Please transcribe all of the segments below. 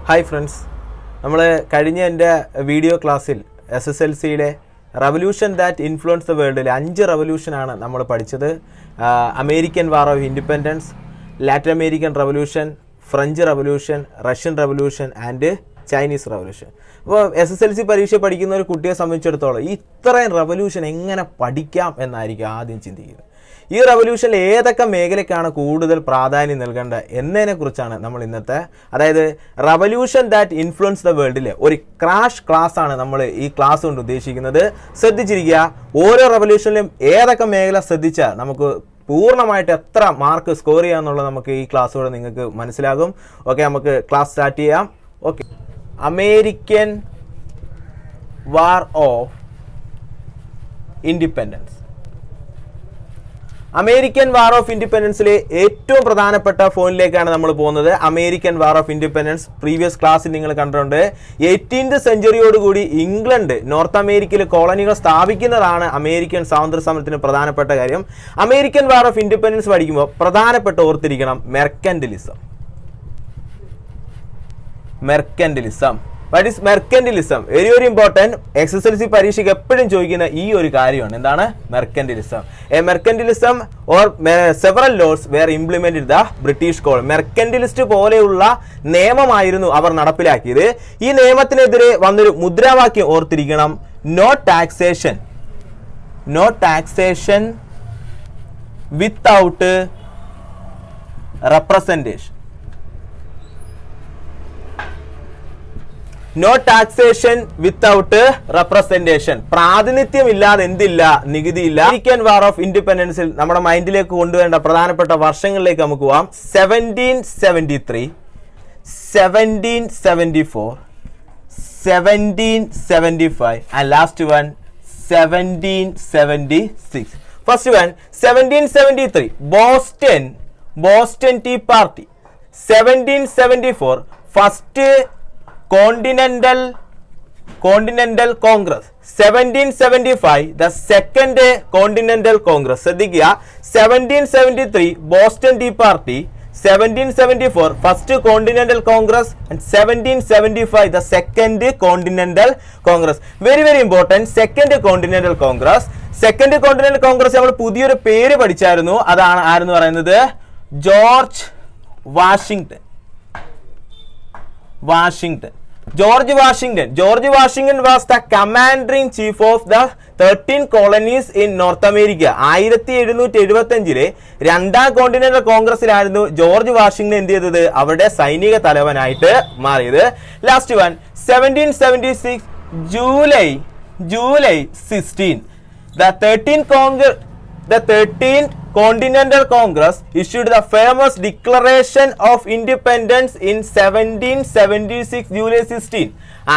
Hi friends, നമ്മൾ കഴിഞ്ഞ എൻ്റെ വീഡിയോ ക്ലാസ്സിൽ SSLCയുടെ റവല്യൂഷൻ ദാറ്റ് ഇൻഫ്ലുവൻസ് ദ വേൾഡിൽ 5 റവല്യൂഷനാണ് നമ്മൾ പഠിച്ചത്. American war of independence, Latin American revolution, French revolution, Russian revolution and Chinese revolution. അപ്പോൾ SSLC പരീക്ഷ പഠിക്കുന്ന ഒരു കുട്ടിയെ സംബന്ധിച്ചിടത്തോളം ഇത്രയും റവല്യൂഷൻ എങ്ങനെ പഠിക്കാം എന്നായിരിക്കും ആദ്യം ചിന്തിക്കുന്നത്. ഈ റവല്യൂഷനിൽ ഏതൊക്കെ മേഖലയ്ക്കാണ് കൂടുതൽ പ്രാധാന്യം നൽകേണ്ടത് എന്നതിനെക്കുറിച്ചാണ് നമ്മൾ ഇന്നത്തെ, അതായത് റവല്യൂഷൻ ദാറ്റ് ഇൻഫ്ലുവൻസ് ദ വേൾഡിലെ ഒരു ക്രാഷ് ക്ലാസ് ആണ് നമ്മൾ ഈ ക്ലാസ് കൊണ്ട് ഉദ്ദേശിക്കുന്നത്. ശ്രദ്ധിച്ചിരിക്കുക, ഓരോ റവല്യൂഷനിലും ഏതൊക്കെ മേഖല ശ്രദ്ധിച്ചാൽ നമുക്ക് പൂർണ്ണമായിട്ട് എത്ര മാർക്ക് സ്കോർ ചെയ്യാമെന്നുള്ളത് നമുക്ക് ഈ ക്ലാസ്സോടെ നിങ്ങൾക്ക് മനസ്സിലാകും. ഓക്കെ, നമുക്ക് ക്ലാസ് സ്റ്റാർട്ട് ചെയ്യാം. Okay, American war of independence. American war of ഇൻഡിപെൻഡൻസിലെ ഏറ്റവും പ്രധാനപ്പെട്ട ഫോണിലേക്കാണ് നമ്മൾ പോകുന്നത്. American war of independence previous ക്ലാസ്സിൽ നിങ്ങൾ കണ്ടിട്ടുണ്ട്. 18th സെഞ്ചുറിയോടുകൂടി ഇംഗ്ലണ്ട് നോർത്ത് അമേരിക്കയിൽ കോളനികൾ സ്ഥാപിക്കുന്നതാണ് അമേരിക്കൻ സ്വാതന്ത്ര്യ സമരത്തിന് പ്രധാനപ്പെട്ട കാര്യം. അമേരിക്കൻ വാർ ഓഫ് ഇൻഡിപെൻഡൻസ് പഠിക്കുമ്പോൾ പ്രധാനപ്പെട്ട ഓർത്തിരിക്കണം mercantilism. Mercantilism. What is mercantilism? Very very important. SSLC പരീക്ഷയ്ക്ക് എപ്പോഴും ചോദിക്കുന്ന ഈ ഒരു കാര്യമാണ്. എന്താണ് മെർക്കന്റിലിസം? A mercantilism or several laws were implemented the British call. Mercantilist പോലെയുള്ള നിയമമായിരുന്നു അവർ നടപ്പിലാക്കിയത്. ഈ നിയമത്തിനെതിരെ വന്നൊരു മുദ്രാവാക്യം ഓർത്തിരിക്കണം, no taxation. No taxation without representation. No taxation without representation. പ്രാതിനിധ്യമില്ലാതെ എന്തില്ല? നികുതിയില്ല. അമേരിക്കൻ വാർ ഓഫ് ഇൻഡിപെൻഡൻസിൽ നമ്മുടെ മൈൻഡിലേക്ക് കൊണ്ടുവരേണ്ട പ്രധാനപ്പെട്ട വർഷങ്ങളിലേക്ക് നമുക്ക് പോവാം. 1773, 1774, 1775 and last one 1776. First one 1773 Boston Tea Party. 1774 first Continental Congress. 1775 the second Continental Congress. ശ്രദ്ധിക്കുക, 1773 Boston Tea Party, 1774 first Continental Congress and 1775 the second Continental Congress. Very very important. Second Continental Congress. Second Continental Congress നമ്മൾ പുതിയൊരു പേര് പഠിച്ചായിരുന്നു. അതാണ് ആരെന്ന് പറയുന്നത്? George Washington. George Washington was the commander-in-chief of the 13 colonies in North America. 1775 രണ്ടാം continental കോൺഗ്രസിലായിരുന്നു George Washington എന്ത് ചെയ്തത്? അവരുടെ സൈനിക തലവനായിട്ട് മാറിയത്. Last one 1776 July 16 the 13th Continental Congress issued the famous Declaration of Independence in 1776 July 16.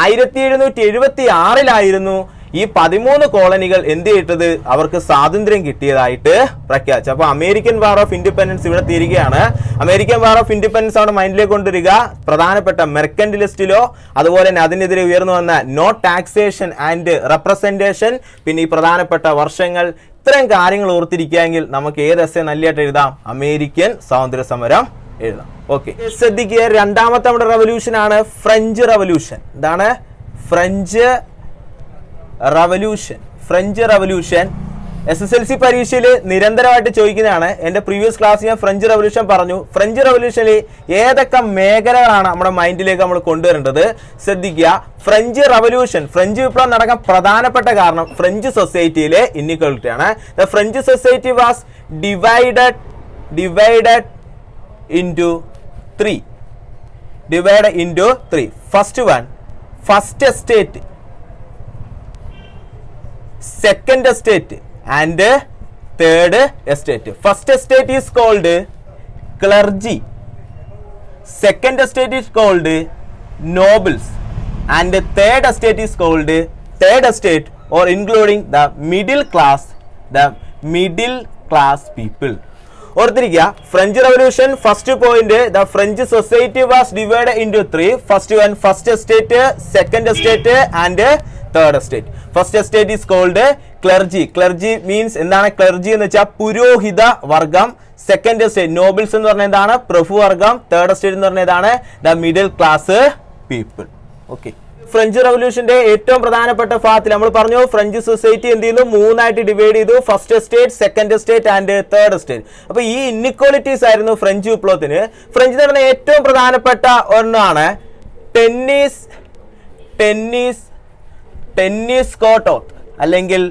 1776 ഈ 13 കോളനികൾ എന്ത് ചെയ്തത്? അവർക്ക് സ്വാതന്ത്ര്യം കിട്ടിയതായിട്ട് പ്രഖ്യാപിച്ചു. അപ്പോൾ അമേരിക്കൻ വാർ ഓഫ് ഇൻഡിപെൻഡൻസ് ഇവിടെ തീരുകയാണ്. അമേരിക്കൻ വാർ ഓഫ് ഇൻഡിപെൻഡൻസ് അവിടെ മൈൻഡിലേക്ക് കൊണ്ടുവരിക. പ്രധാനപ്പെട്ട മെർക്കന്റിലിസ്റ്റിലോ അതുപോലെ തന്നെ അതിനെതിരെ ഉയർന്നു വന്ന നോ ടാക്സേഷൻ ആൻഡ് റെപ്രസെന്റേഷൻ, പിന്നെ ഈ പ്രധാനപ്പെട്ട വർഷങ്ങൾ, ഇത്രയും കാര്യങ്ങൾ ഓർത്തിരിക്കുകയെങ്കിൽ നമുക്ക് ഏത് എസ്സേ നല്ലതായിട്ട് എഴുതാം? അമേരിക്കൻ സ്വാതന്ത്ര്യ സമരം എഴുതാം. ഓക്കെ, ശ്രദ്ധിക്കുക, രണ്ടാമത്തെ നമ്മുടെ റവല്യൂഷൻ ആണ് ഫ്രഞ്ച് റവല്യൂഷൻ. എന്താണ് ഫ്രഞ്ച് റവല്യൂഷൻ? SSLC പരീക്ഷയിൽ നിരന്തരമായിട്ട് ചോദിക്കുന്നതാണ്. എൻ്റെ പ്രീവിയസ് ക്ലാസ് ഞാൻ ഫ്രഞ്ച് റവല്യൂഷൻ പറഞ്ഞു. ഫ്രഞ്ച് റവല്യൂഷനിൽ ഏതൊക്കെ മേഖലകളാണ് നമ്മുടെ മൈൻഡിലേക്ക് നമ്മൾ കൊണ്ടുവരേണ്ടത്? ശ്രദ്ധിക്കുക, ഫ്രഞ്ച് റവല്യൂഷൻ, ഫ്രഞ്ച് വിപ്ലവം നടക്കാൻ പ്രധാനപ്പെട്ട കാരണം ഫ്രഞ്ച് സൊസൈറ്റിയിലെ ഇൻഇക്വാലിറ്റിയാണ്. The French society was divided into three. First one first estate, second estate and third estate. First estate is called clergy, second estate is called nobles, and third estate is called or including the middle class people. ഓർത്തിരിക്കുക, French Revolution first point, the French society was divide into 3. First one first estate, second estate and third estate. First estate is called clergy. Clergy means എന്താണ്? Clergy എന്ന് വെച്ചാൽ പുരോഹിത വർഗം. Second estate nobles എന്ന് പറഞ്ഞാൽ എന്താണ്? പ്രഭുവർഗം. Third estate എന്ന് പറഞ്ഞാൽ എന്താണ്? The middle class people. Okay, French റവല്യൂഷന്റെ ഏറ്റവും പ്രധാനപ്പെട്ട ഭാഗത്തിൽ നമ്മൾ പറഞ്ഞു ഫ്രഞ്ച് സൊസൈറ്റി എന്ത് ചെയ്യുന്നു, മൂന്നായിട്ട് ഡിവൈഡ് ചെയ്തു. First estate, second estate and third estate. അപ്പൊ ഈ ഇൻഇക്വാലിറ്റീസ് ആയിരുന്നു ഫ്രഞ്ച് വിപ്ലവത്തിന്. ഫ്രഞ്ച് നടന്ന ഏറ്റവും പ്രധാനപ്പെട്ട ഒന്നാണ് ടെന്നീസ് കോട്ട് അല്ലെങ്കിൽ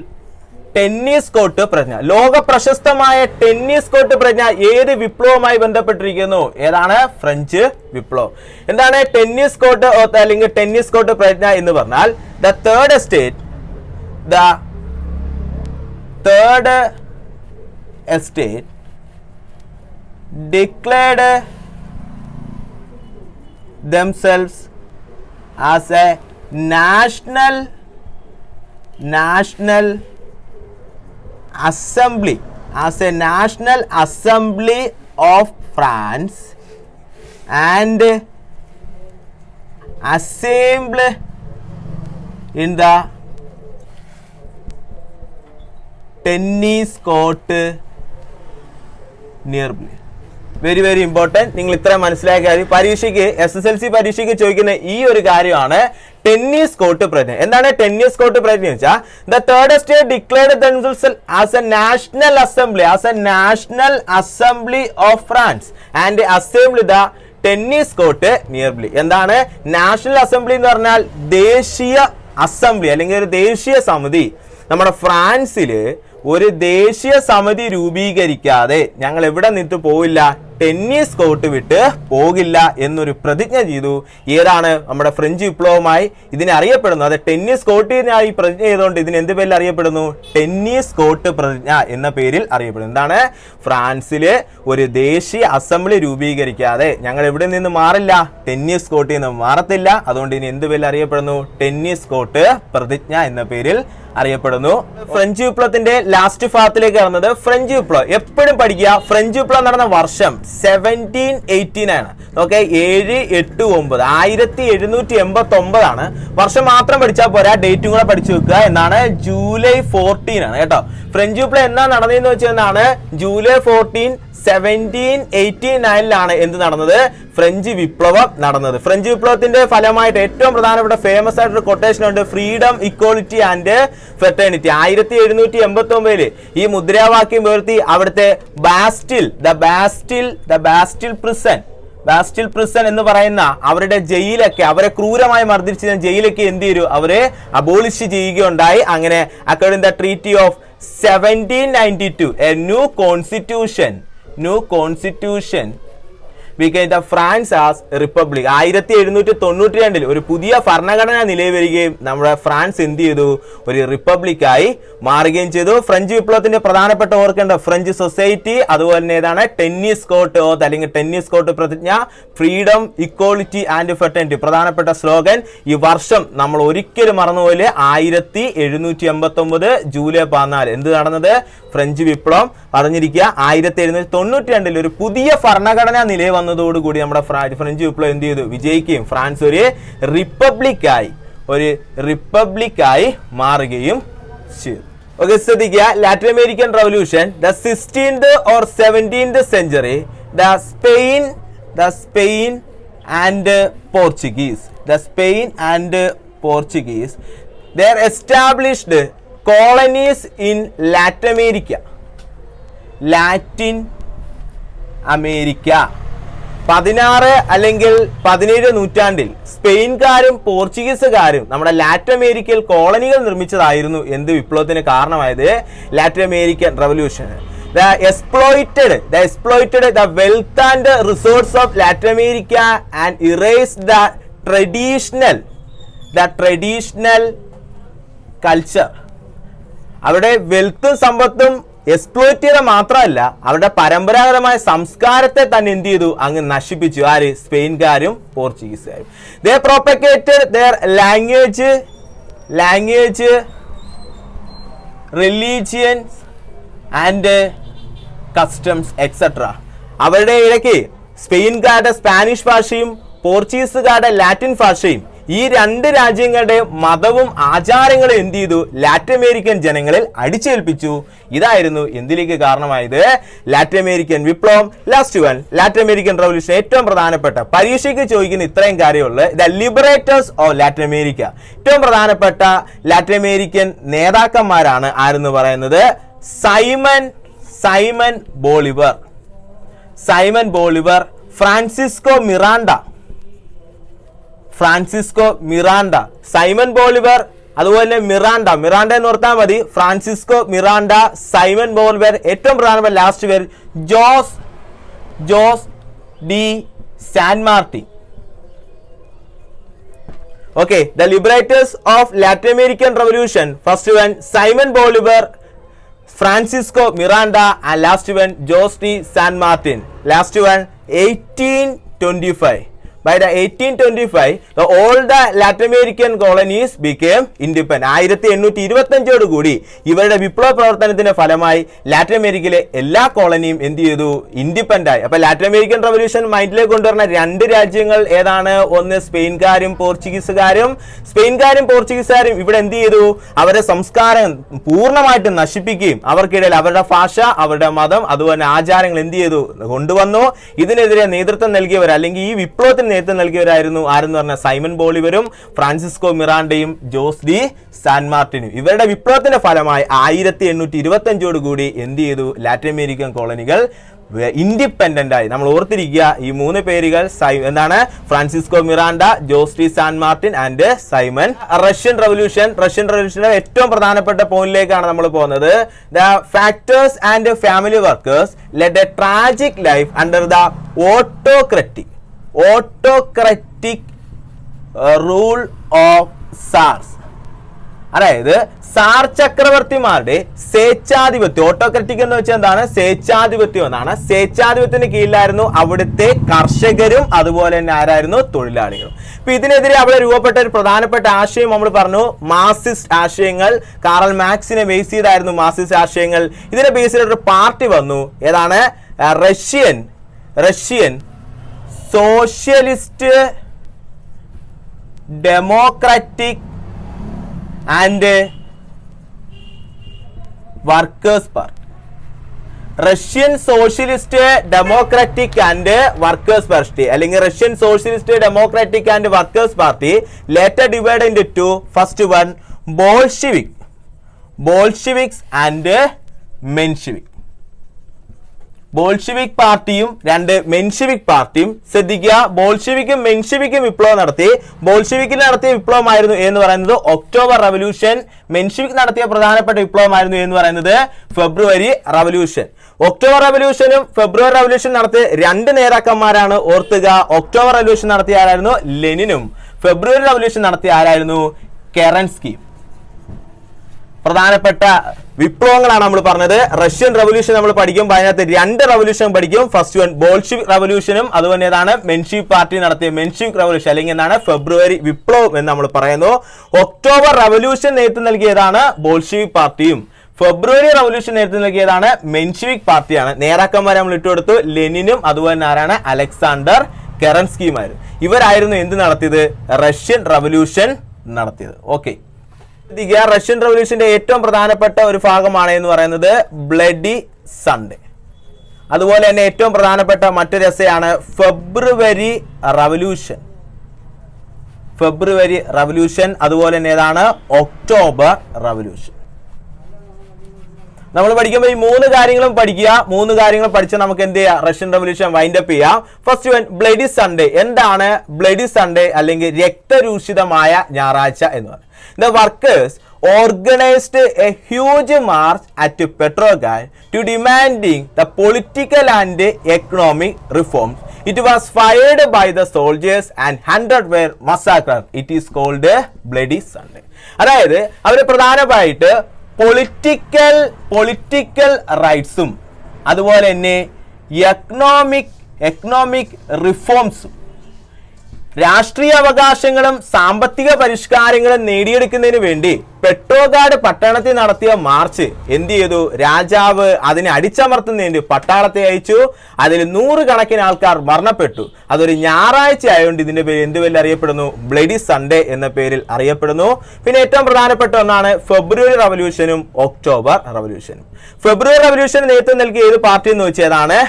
ടെന്നീസ് കോട്ട് പ്രജ്ഞ. ലോക പ്രശസ്തമായ ടെന്നീസ് കോട്ട് പ്രജ്ഞ ഏത് വിപ്ലവവുമായി ബന്ധപ്പെട്ടിരിക്കുന്നു? ഏതാണ്? ഫ്രഞ്ച് വിപ്ലവം. എന്താണ് ടെന്നീസ് കോട്ട് അല്ലെങ്കിൽ ടെന്നീസ് കോട്ട് പ്രജ്ഞ എന്ന് പറഞ്ഞാൽ? The third estate declared themselves as a national assembly of France and assembled in the tennis court nearby. Very very important. നിങ്ങൾ ഇത്ര മനസ്സിലാക്കിയ കാര്യം പരീക്ഷയ്ക്ക് SSLC പരീക്ഷയ്ക്ക് ചോദിക്കുന്ന ഈ ഒരു കാര്യമാണ് ടെന്നീസ് കോട്ട് പ്രജ്ഞ. എന്താണ് ടെന്നീസ് കോട്ട് പ്രജ്ഞ എന്ന് വെച്ചാൽ? The third estate declared themselves as a national assembly of France and assembled the tennis court nearby. എന്താണ് നാഷണൽ അസംബ്ലി എന്ന് പറഞ്ഞാൽ? ദേശീയ അസംബ്ലി അല്ലെങ്കിൽ ഒരു ദേശീയ സമിതി. നമ്മുടെ ഫ്രാൻസിൽ ഒരു ദേശീയ സമിതി രൂപീകരിക്കാതെ ഞങ്ങൾ എവിടെ നിന്നിട്ട് പോവില്ല, ടെന്നീസ് കോർട്ട് വിട്ട് പോകില്ല എന്നൊരു പ്രതിജ്ഞ ചെയ്തു. ഏതാണ്? നമ്മുടെ ഫ്രഞ്ച് വിപ്ലവമായി ഇതിനെ അറിയപ്പെടുന്നു. അത് ടെന്നീസ് കോർട്ടിനായി പ്രതിജ്ഞ ചെയ്തുകൊണ്ട് ഇതിന് എന്ത് പേരിൽ അറിയപ്പെടുന്നു? ടെന്നീസ് കോർട്ട് പ്രതിജ്ഞ എന്ന പേരിൽ അറിയപ്പെടുന്നു. എന്താണ്? ഫ്രാൻസില് ഒരു ദേശീയ അസംബ്ലി രൂപീകരിക്കാതെ ഞങ്ങൾ എവിടെ നിന്ന് മാറില്ല, ടെന്നീസ് കോർട്ടിൽ നിന്ന് മാറത്തില്ല. അതുകൊണ്ട് ഇനി എന്ത് പേരിൽ അറിയപ്പെടുന്നു? ടെന്നീസ് കോർട്ട് പ്രതിജ്ഞ എന്ന പേരിൽ അറിയപ്പെടുന്നു. ഫ്രഞ്ച് വിപ്ലവത്തിന്റെ ലാസ്റ്റ് ഭാഗത്തിലേക്ക് കടന്നത് ഫ്രഞ്ച് വിപ്ലവം. എപ്പോഴും പഠിക്കുക, ഫ്രഞ്ച് വിപ്ലവം നടന്ന വർഷം 1718 ആണ്. ഓക്കെ, 789 1789 ആണ്. വർഷം മാത്രം പഠിച്ചാൽ പോരാ, ഡേറ്റും കൂടെ പഠിച്ചു വെക്കുക. എന്നാണ്? ജൂലൈ 14 ആണ് കേട്ടോ. ഫ്രഞ്ച് വിപ്ലവം എന്നാ നടന്നതെന്ന് വെച്ചാൽ ജൂലൈ 14 1789 എന്ത് നടന്നത്? ഫ്രഞ്ച് വിപ്ലവം നടന്നത്. ഫ്രഞ്ച് വിപ്ലവത്തിന്റെ ഫലമായിട്ട് ഏറ്റവും പ്രധാനപ്പെട്ട ഫേമസ് ആയിട്ടൊരു കൊട്ടേഷൻ ഉണ്ട്, ഫ്രീഡം, ഇക്വാളിറ്റി ആൻഡ് ഫ്രറ്റേണിറ്റി. 1789 ഈ മുദ്രാവാക്യം ഉയർത്തി അവിടുത്തെ ബാസ്റ്റിൽ പ്രിസൺ എന്ന് പറയുന്ന അവരുടെ ജയിലൊക്കെ, അവരെ ക്രൂരമായി മർദ്ദിച്ച ജയിലൊക്കെ എന്ത് ചെയ്തു? അവരെ അബോളിഷ് ചെയ്യുകയുണ്ടായി. അങ്ങനെ according the treaty of 1792 a new constitution became the France as republic. 1792 ഒരു പുതിയ ഭരണഘടന നിലവിൽ വരികയും നമ്മുടെ ഫ്രാൻസ് എന്ത് ചെയ്തു? ഒരു റിപ്പബ്ലിക്കായി മാറുകയും ചെയ്തു. ഫ്രഞ്ച് വിപ്ലവത്തിന്റെ പ്രധാനപ്പെട്ട ഓർക്കേണ്ട ഫ്രഞ്ച് സൊസൈറ്റി, അതുപോലെ തന്നെ ഏതാണ്? ടെന്നീസ് കോർട്ട് ഓത്ത് അല്ലെങ്കിൽ ടെന്നീസ് കോർട്ട് പ്രതിജ്ഞ, ഫ്രീഡം, ഇക്വാളിറ്റി ആൻഡ് ഫ്രറ്റേണിറ്റി പ്രധാനപ്പെട്ട സ്ലോഗൻ. ഈ വർഷം നമ്മൾ ഒരിക്കലും മറന്നുപോലെ 1789 ജൂലൈ 14 എന്ത് നടന്നത്? ഫ്രഞ്ച് വിപ്ലവം. അറിഞ്ഞിരിക്കുക, 1792 ഒരു പുതിയ ഭരണഘടന നിലവിൽ വന്നതോടുകൂടി നമ്മുടെ ഫ്രഞ്ച് വിപ്ലവം എന്ത് ചെയ്തു? വിജയിക്കുകയും ഫ്രാൻസ് ഒരു റിപ്പബ്ലിക്കായി മാറുകയും ചെയ്തു. ഓക്കെ, ശ്രദ്ധിക്കുക. Latin American revolution, the 16th or 17th century, the Spain and Portuguese they established colonies in Latin America. 16 അല്ലെങ്കിൽ 17 നൂറ്റാണ്ടിൽ സ്പെയിൻകാരും പോർച്ചുഗീസുകാരും നമ്മുടെ ലാറ്റിൻ അമേരിക്കയിൽ കോളനികൾ നിർമ്മിച്ചതായിരുന്നു എന്ത് വിപ്ലവത്തിന് കാരണമായത്? Latin American revolution. They exploited the wealth and resources of Latin America and erased the traditional culture. അവിടെ വെൽത്തും സമ്പത്തും എക്സ്പ്ലോയിറ്റ് ചെയ്ത മാത്രമല്ല, അവരുടെ പരമ്പരാഗതമായ സംസ്കാരത്തെ തന്നെ എന്ത് ചെയ്തു? അങ്ങ് നശിപ്പിച്ചു. ആര്? സ്പെയിൻകാരും പോർച്ചുഗീസുകാരും. They propagated their language, religion and customs etc. അവരുടെ ഇടയ്ക്ക് സ്പെയിൻകാരുടെ സ്പാനിഷ് ഭാഷയും പോർച്ചുഗീസുകാരുടെ ലാറ്റിൻ ഭാഷയും ഈ രണ്ട് രാജ്യങ്ങളുടെ മതവും ആചാരങ്ങളും എന്ത് ചെയ്തു? ലാറ്റിൻ അമേരിക്കൻ ജനങ്ങളിൽ അടിച്ചേൽപ്പിച്ചു. ഇതായിരുന്നു എന്തിലേക്ക് കാരണമായത്? ലാറ്റിൻ അമേരിക്കൻ വിപ്ലവം. Last one, Latin American revolution. ഏറ്റവും പ്രധാനപ്പെട്ട പരീക്ഷയ്ക്ക് ചോദിക്കുന്ന ഇത്രയും കാര്യമുള്ളൂ. The liberators of Latin America. ഏറ്റവും പ്രധാനപ്പെട്ട ലാറ്റിൻ അമേരിക്കൻ നേതാക്കന്മാരാണ് ആരെന്ന് പറയുന്നത്? Simon Bolivar, Francisco Miranda, Simon Bolivar, അതുപോലെ മിറാണ്ട എന്ന് ഓർത്താൽ മതി. Francisco Miranda, Simon Bolivar. ഏറ്റവും പ്രധാനപ്പെട്ട ലാസ്റ്റ് പേര് Jose de San Martin. Okay, the liberators of Latin American revolution. First one Simon Bolivar, Francisco Miranda, and last one Jose de San Martin. Last one 1825. By the 1825, all the Latin American colonies became independent. 1825 കൂടി ഇവരുടെ വിപ്ലവ പ്രവർത്തനത്തിന്റെ ഫലമായി Latin അമേരിക്കയിലെ എല്ലാ കോളനിയും എന്ത് ചെയ്തു? Independent ആയി. അപ്പൊ ലാറ്റിൻ അമേരിക്കൻ റവല്യൂഷൻ മൈൻഡിലേക്ക് കൊണ്ടുവരുന്ന രണ്ട് രാജ്യങ്ങൾ ഏതാണ്? ഒന്ന് സ്പെയിൻകാരും പോർച്ചുഗീസുകാരും ഇവിടെ എന്ത് ചെയ്തു? അവരുടെ സംസ്കാരം പൂർണ്ണമായിട്ടും നശിപ്പിക്കുകയും അവർക്കിടയിൽ അവരുടെ ഭാഷ, അവരുടെ മതം, അതുപോലെ ആചാരങ്ങൾ എന്ത് ചെയ്തു? കൊണ്ടുവന്നു. ഇതിനെതിരെ നേതൃത്വം നൽകിയവർ, അല്ലെങ്കിൽ ഈ വിപ്ലവത്തിന് നേതൃത്വം നൽകിയവരായിരുന്നു ആരെന്ന് പറഞ്ഞ സൈമൺ ബോളിവറും ഫ്രാൻസിസ്കോ മിറാണ്ടയും ജോസ് ഡി സാൻ മാർട്ടിനും. ഇവരുടെ വിപ്ലവത്തിന്റെ ഫലമായി 1825 കൂടി എന്ത് ചെയ്തു? ലാറ്റിൻ അമേരിക്കൻ കോളനികൾ ഇൻഡിപെൻഡന്റ് ആയി. നമ്മൾ ഓർത്തിരിക്കുക ഈ മൂന്ന് പേരുകൾ എന്താണ്? Francisco Miranda, Jose de San Martin and Simon. Russian റവല്യൂഷന്റെ ഏറ്റവും പ്രധാനപ്പെട്ട പോയിന്റിലേക്കാണ് നമ്മൾ പോകുന്നത്. The factors and family workers led a tragic life under the autocratic rule of tsars. അതായത് സാർ ചക്രവർത്തിമാരുടെ സ്വേച്ഛാധിപത്യം. ഓട്ടോക്രറ്റിക് എന്ന് വെച്ചാൽ എന്താണ്? സ്വേച്ഛാധിപത്യം എന്നാണ്. സ്വേച്ഛാധിപത്യത്തിന് കീഴിലായിരുന്നു അവിടുത്തെ കർഷകരും അതുപോലെ തന്നെ ആരായിരുന്നു? തൊഴിലാളികളും. അപ്പൊ ഇതിനെതിരെ അവിടെ രൂപപ്പെട്ട ഒരു പ്രധാനപ്പെട്ട ആശയം നമ്മൾ പറഞ്ഞു, മാർക്സിസ്റ്റ് ആശയങ്ങൾ. കാറൽ മാർക്സിനെ ബേസ് ചെയ്തായിരുന്നു മാർക്സിസ്റ്റ് ആശയങ്ങൾ. ഇതിനെ ബേസ് ചെയ്തൊരു പാർട്ടി വന്നു. ഏതാണ്? Russian socialist democratic and workers party. Russian socialist democratic and workers party, അല്ലെങ്കിൽ Russian socialist democratic and workers party later divide into two. First one Bolsheviks and Menshevik. Bolshevik പാർട്ടിയും രണ്ട് Menshevik പാർട്ടിയും. ശ്രദ്ധിക്കുക, ബോൾഷിവിക്കും മെൻഷെവിക്കും വിപ്ലവം നടത്തി. ബോൾഷിവിക്കിൽ നടത്തിയ വിപ്ലവമായിരുന്നു എന്ന് പറയുന്നത് ഒക്ടോബർ റവല്യൂഷൻ. മെൻഷെവിക് നടത്തിയ പ്രധാനപ്പെട്ട വിപ്ലവമായിരുന്നു എന്ന് പറയുന്നത് ഫെബ്രുവരി റവല്യൂഷൻ. ഒക്ടോബർ റവല്യൂഷനും ഫെബ്രുവരി റവല്യൂഷൻ നടത്തിയ രണ്ട് നേതാക്കന്മാരാണ്. ഓർത്തുക, ഒക്ടോബർ റവല്യൂഷൻ നടത്തിയ ആരായിരുന്നു? ലെനിനും. ഫെബ്രുവരി റവല്യൂഷൻ നടത്തിയ ആരായിരുന്നു? കെറൻസ്കിയും. പ്രധാനപ്പെട്ട വിപ്ലവങ്ങളാണ് നമ്മൾ പറഞ്ഞത്. റഷ്യൻ റവല്യൂഷൻ നമ്മൾ പഠിക്കുമ്പോൾ അതിനകത്ത് രണ്ട് റവല്യൂഷൻ പഠിക്കും. ഫസ്റ്റ് വൺ ബോൾഷിവിക് റവല്യൂഷനും അതുപോലെ ഏതാണ്? മെൻഷെവിക് പാർട്ടി നടത്തിയ മെൻഷെവിക് റവല്യൂഷൻ, അല്ലെങ്കിൽ എന്താണ്? ഫെബ്രുവരി വിപ്ലവം എന്ന് നമ്മൾ പറയുന്നു. ഒക്ടോബർ റവല്യൂഷൻ നേതൃത്വം നൽകിയതാണ് ബോൾഷിവിക് പാർട്ടിയും. ഫെബ്രുവരി റവല്യൂഷൻ നേതൃത്വം നൽകിയതാണ് മെൻഷെവിക് പാർട്ടിയാണ്. നേതാക്കന്മാരെ നമ്മൾ ഇട്ടുകൊടുത്തു, ലെനിനും അതുപോലെ തന്നെ ആരാണ്? അലക്സാണ്ടർ കെറൻസ്കിയുമായിരുന്നു. ഇവരായിരുന്നു എന്ത് നടത്തിയത്? റഷ്യൻ റവല്യൂഷൻ നടത്തിയത്. ഓക്കെ, റഷ്യൻ റവല്യൂഷന്റെ ഏറ്റവും പ്രധാനപ്പെട്ട ഒരു ഭാഗമാണ് എന്ന് പറയുന്നത് ബ്ലഡി സൺഡേ. അതുപോലെ തന്നെ ഏറ്റവും പ്രധാനപ്പെട്ട മറ്റൊരു എസ്സയാണ് ഫെബ്രുവരി റവല്യൂഷൻ. അതുപോലെ തന്നെ ഏതാണ്? October revolution. നമ്മൾ പഠിക്കുമ്പോൾ ഈ മൂന്ന് കാര്യങ്ങളും പഠിക്കുക. മൂന്ന് കാര്യങ്ങൾ പഠിച്ചാൽ നമുക്ക് എന്ത് ചെയ്യാം? റഷ്യൻ റവല്യൂഷൻ വൈൻഡപ്പ് ചെയ്യാം. First one bloody Sunday. എന്താണ് ബ്ലഡി സൺഡേ അല്ലെങ്കിൽ രക്തരൂഷിതമായ ഞായറാഴ്ച എന്ന് പറയുന്നത്? The workers organized a huge march at Petrograd to demanding the political and economic reforms. It was fired by the soldiers and hundreds were massacred. It is called Bloody Sunday. അതായത് അവർ പ്രധാനമായിട്ട് political റൈറ്റ്സും അതുപോലെ തന്നെ economic റിഫോംസും രാഷ്ട്രീയ അവകാശങ്ങളും സാമ്പത്തിക പരിഷ്കാരങ്ങളും നേടിയെടുക്കുന്നതിന് വേണ്ടി Petrograd പട്ടണത്തിൽ നടത്തിയ മാർച്ച് എന്ത് ചെയ്തു? രാജാവ് അതിനെ അടിച്ചമർത്തുന്നതിന് വേണ്ടി പട്ടാളത്തെ അയച്ചു. അതിൽ 100 കണക്കിന് ആൾക്കാർ മരണപ്പെട്ടു. അതൊരു ഞായറാഴ്ച ആയതുകൊണ്ട് ഇതിന്റെ പേര് എന്ത് പേരിൽ അറിയപ്പെടുന്നു? ബ്ലഡി സൺഡേ എന്ന പേരിൽ അറിയപ്പെടുന്നു. പിന്നെ ഏറ്റവും പ്രധാനപ്പെട്ട ഒന്നാണ് ഫെബ്രുവരി റവല്യൂഷനും ഒക്ടോബർ റവല്യൂഷനും. ഫെബ്രുവരി റവല്യൂഷന് നേതൃത്വം നൽകിയ ഏത് പാർട്ടി എന്ന് വെച്ചതാണ്?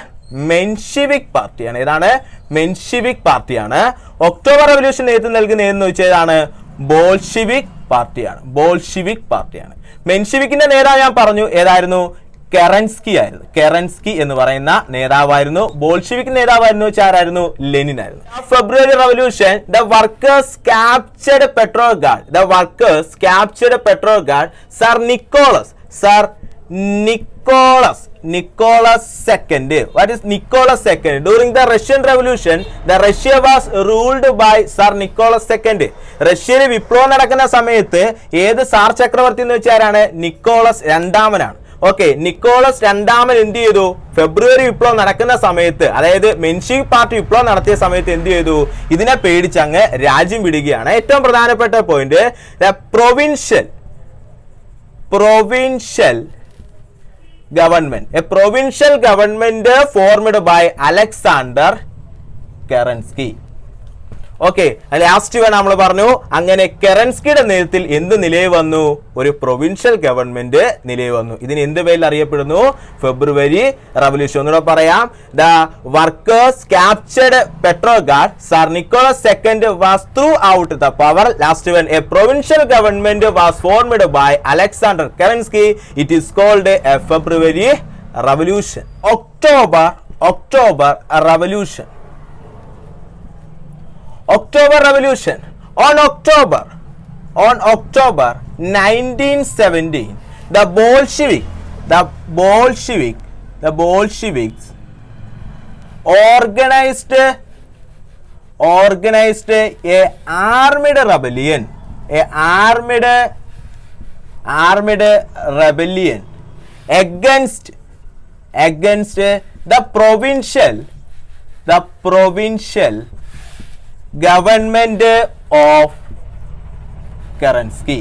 മെൻഷെവിക് പാർട്ടിയാണ്. ഏതാണ്? മെൻഷെവിക് പാർട്ടിയാണ്. ഒക്ടോബർ റവല്യൂഷൻ നേതൃത്വം നൽകുന്ന ഏതെന്ന് വെച്ചതാണ്? ബോൾഷിവിക് പാർട്ടിയാണ്. ബോൾഷിവിക് പാർട്ടിയാണ്. മെൻഷെവിക്കിന്റെ നേതാവ് ഞാൻ പറഞ്ഞു ഏതായിരുന്നു? കെറൻസ്കി ആയിരുന്നു. കെറൻസ്കി എന്ന് പറയുന്ന നേതാവായിരുന്നു. ബോൾഷിവിക് നേതാവായിരുന്നു വെച്ചാൽ ആരായിരുന്നു? ലെനിൻ ആയിരുന്നു. February revolution the workers captured Petrograd. The workers captured Petrograd. Tsar Nicholas II. What is Nicholas II? During the Russian Revolution, the Russia was ruled by Sir Nicholas II. റഷ്യയിൽ വിപ്ലവം നടക്കുന്ന സമയത്ത് ഏത് സാർ ചക്രവർത്തി എന്ന് വെച്ചാലാണ്? Nicholas രണ്ടാമനാണ്. Okay, Nicholas രണ്ടാമൻ എന്ത് ചെയ്തു? ഫെബ്രുവരി വിപ്ലവം നടക്കുന്ന സമയത്ത്, അതായത് മെൻഷെവിക് പാർട്ടി വിപ്ലവം നടത്തിയ സമയത്ത് എന്ത് ചെയ്തു? ഇതിനെ പേടിച്ച് അങ്ങ് രാജ്യം വിടുകയാണ്. ഏറ്റവും പ്രധാനപ്പെട്ട point, provincial government. A provincial government formed by Alexander Kerensky. Okay, last നമ്മൾ പറഞ്ഞു അങ്ങനെ കെറൻസ്കിയുടെ നേതൃത്വത്തിൽ എന്ത് നിലയിൽ വന്നു? ഒരു പ്രൊവിൻഷ്യൽ ഗവൺമെന്റ് നിലയിൽ വന്നു. ഇതിന് എന്ത് പേരിൽ അറിയപ്പെടുന്നു? February revolution. ഒന്നുകൂടെ പറയാം. The workers captured Petrograd. Tsar Nicholas II was through out the power. Last one, a provincial government was formed by Alexander Kerensky. It is called a February revolution. October revolution. October Revolution. On October 1917, the Bolsheviks organized a armed rebellion. against the provincial government of Kerensky.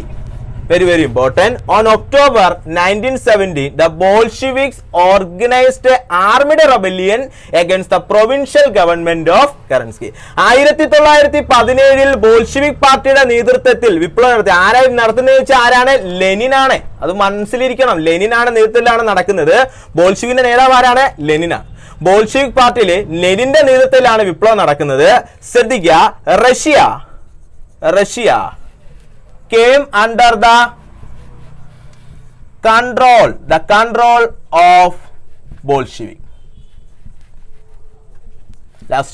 Very important. On October 1917, the Bolsheviks organized an armed rebellion against the provincial government of Kerensky. 1917 Bolshevik പാർട്ടിയുടെ നേതൃത്വത്തിൽ വിപ്ലവം നടത്തി. ആരായി നടത്തുന്നത് വെച്ചാൽ ആരാണ്? ലെനിനാണ്. അത് മനസ്സിലിരിക്കണം. ലെനിനാണ് നേതൃത്വത്തിലാണ് നടക്കുന്നത്. ബോൾഷെവിക്കിന്റെ നേതാവ് ആരാണ്? ലെനിനാണ്. ബോൾഷെവിക് പാർട്ടിയിലെ ലെനിന്റെ നേതൃത്വത്തിലാണ് വിപ്ലവം നടക്കുന്നത്. ശ്രദ്ധിക്കുക, Russia came under the control of Bolshevik. Last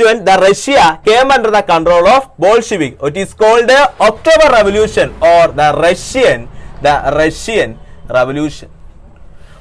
one, the Russia came under the control of Bolshevik. It is called the October Revolution or the Russian Revolution.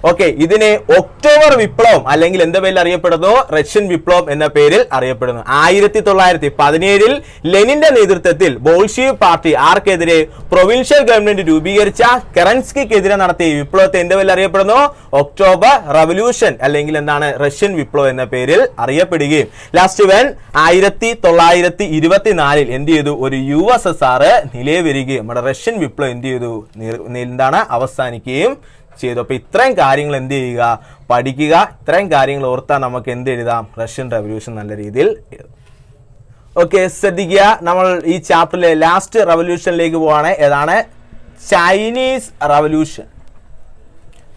Okay, ഇതിനെ ഒക്ടോബർ വിപ്ലവം അല്ലെങ്കിൽ എന്താ പേരിൽ അറിയപ്പെടുന്നു? റഷ്യൻ വിപ്ലവം എന്ന പേരിൽ അറിയപ്പെടുന്നു. 1917 ലെനിന്റെ നേതൃത്വത്തിൽ ബോൾഷെവിക് പാർട്ടി ആർക്കെതിരെ? പ്രൊവിൻഷ്യൽ ഗവൺമെന്റ് രൂപീകരിച്ച കെറൻസ്കിക്കെതിരെ നടത്തിയ വിപ്ലവത്തെ എന്താ പേരിൽ അറിയപ്പെടുന്നു? ഒക്ടോബർ റവല്യൂഷൻ അല്ലെങ്കിൽ എന്താണ്? റഷ്യൻ വിപ്ലവം എന്ന പേരിൽ അറിയപ്പെടുകയും. ലാസ്റ്റ് വൺ, 1924 എന്ത് ചെയ്തു? ഒരു USSR നിലയിൽ വരികയും നമ്മുടെ റഷ്യൻ വിപ്ലവം എന്ത് ചെയ്തു? എന്താണ്? അവസാനിക്കുകയും ചെയ്തു. അപ്പൊ ഇത്രയും കാര്യങ്ങൾ എന്ത് ചെയ്യുക? പഠിക്കുക. ഇത്രയും കാര്യങ്ങൾ ഓർത്താൽ നമുക്ക് എന്ത് എഴുതാം? റഷ്യൻ റവല്യൂഷൻ നല്ല രീതിയിൽ എഴുതാം. ഓക്കെ, ശ്രദ്ധിക്കുക. നമ്മൾ ഈ ചാപ്റ്ററിലെ ലാസ്റ്റ് റവല്യൂഷനിലേക്ക് പോവാണ്. ഏതാണ്? Chinese revolution.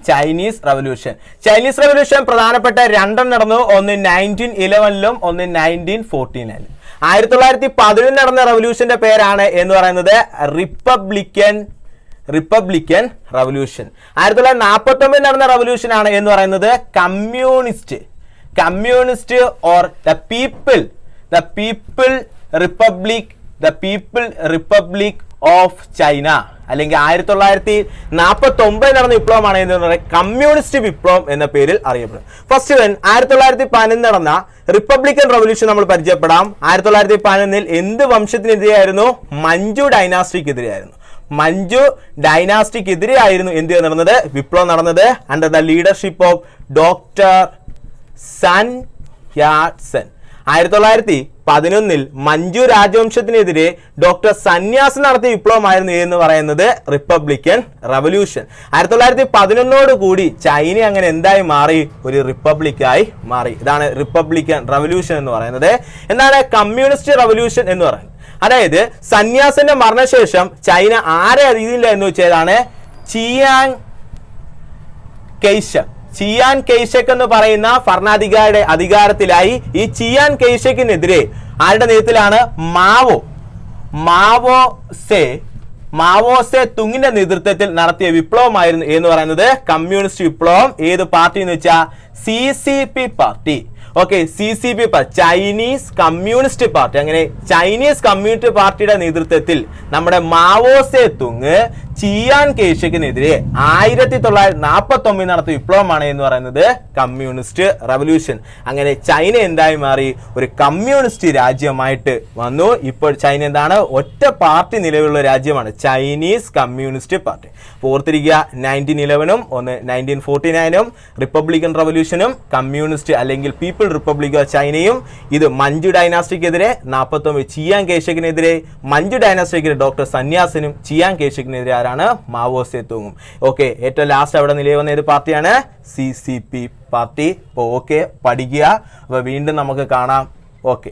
ചൈനീസ് റവല്യൂഷൻ പ്രധാനപ്പെട്ട രണ്ടെണ്ണം നടന്നു. ഒന്ന് 1911 ഒന്ന് 1914. 1911 നടന്ന റവല്യൂഷന്റെ പേരാണ് എന്ന് പറയുന്നത് റിപ്പബ്ലിക്കൻ റവല്യൂഷൻ. 1949 നടന്ന റവല്യൂഷൻ ആണ് എന്ന് പറയുന്നത് communist or the people republic of China. അല്ലെങ്കിൽ 1949 നടന്ന വിപ്ലവമാണ് എന്ന് പറയുന്നത് കമ്മ്യൂണിസ്റ്റ് വിപ്ലവം എന്ന പേരിൽ അറിയപ്പെടും. ഫസ്റ്റ് വൺ 1911 നടന്ന റിപ്പബ്ലിക്കൻ റവല്യൂഷൻ നമ്മൾ പരിചയപ്പെടാം. 1911 എന്ത് വംശത്തിനെതിരെയായിരുന്നു? മഞ്ജു ഡൈനാസ്റ്റിക്കെതിരെയായിരുന്നു. എന്ത് നടന്നത്? വിപ്ലവം നടന്നത് under the leadership of doctor Sun Yatsen. 1911 Manju രാജവംശത്തിനെതിരെ doctor സന്യാസ് നടത്തിയ വിപ്ലവമായിരുന്നു എന്ന് പറയുന്നത് റിപ്പബ്ലിക്കൻ റവല്യൂഷൻ. 1911 കൂടി ചൈന അങ്ങനെ എന്തായി മാറി? ഒരു റിപ്പബ്ലിക്കായി മാറി. ഇതാണ് റിപ്പബ്ലിക്കൻ റവല്യൂഷൻ എന്ന് പറയുന്നത്. എന്താണ് കമ്മ്യൂണിസ്റ്റ് റവല്യൂഷൻ എന്ന് പറയുന്നത്? അതായത് സന്യാസിന്റെ മരണശേഷം ചൈന ആരെ അറിയില്ല എന്ന് വെച്ചതാണ് ചിയാങ് കെയ്ഷക് എന്ന് പറയുന്ന ഭരണാധികാരിയുടെ അധികാരത്തിലായി. ഈ ചിയാങ് കെയ്ഷക്കിനെതിരെ ആരുടെ നേതൃത്വത്തിലാണ്? മാവോ സേ തുങ്ങിന്റെ നേതൃത്വത്തിൽ നടത്തിയ വിപ്ലവമായിരുന്നു എന്ന് പറയുന്നത് കമ്മ്യൂണിസ്റ്റ് വിപ്ലവം. ഏത് പാർട്ടി എന്ന് വെച്ചാൽ CCP party. Okay, CCP Chinese communist party. അങ്ങനെ ചൈനീസ് കമ്മ്യൂണിസ്റ്റ് പാർട്ടിയുടെ നേതൃത്വത്തിൽ നമ്മുടെ മാവോ സേ തുങ് ചിയാങ് കെയ്ഷക്കിനെതിരെ 1949 നടത്തിയ വിപ്ലവമാണ് എന്ന് പറയുന്നത് കമ്മ്യൂണിസ്റ്റ് റവല്യൂഷൻ. അങ്ങനെ ചൈന എന്തായി മാറി? ഒരു കമ്മ്യൂണിസ്റ്റ് രാജ്യമായിട്ട് വന്നു. ഇപ്പോൾ ചൈന എന്താണ്? ഒറ്റ പാർട്ടി നിലവിലുള്ള രാജ്യമാണ്, ചൈനീസ് കമ്മ്യൂണിസ്റ്റ് പാർട്ടി. ഓർത്തിരിക്കുക, 1911 ഒന്ന് 1949 റിപ്പബ്ലിക്കൻ റവല്യൂഷനും കമ്മ്യൂണിസ്റ്റ് അല്ലെങ്കിൽ പീപ്പിൾ റിപ്പബ്ലിക് ഓഫ് ചൈനയും. ഇത് മഞ്ജു ഡൈനാസ്റ്റിക്കെതിരെ 49 ചിയാങ് കെയ്ഷക്കിനെതിരെ, മഞ്ജു ഡൈനാസ്റ്റിക്കെതിരെ ഡോക്ടർ സന്യാസിനും ചിയാങ് കെയ്ഷക്കിനെതിരെ ആരാണ്? മാവോ സേ തുങ്ങും. ഓക്കെ, ഏറ്റവും ലാസ്റ്റ് അവിടെ നിലയിൽ വന്ന ഏത് പാർട്ടിയാണ്? CCP party. അപ്പോൾ ഓക്കെ, പഠിക്കുക. അപ്പോൾ വീണ്ടും നമുക്ക് കാണാം. ഓക്കെ.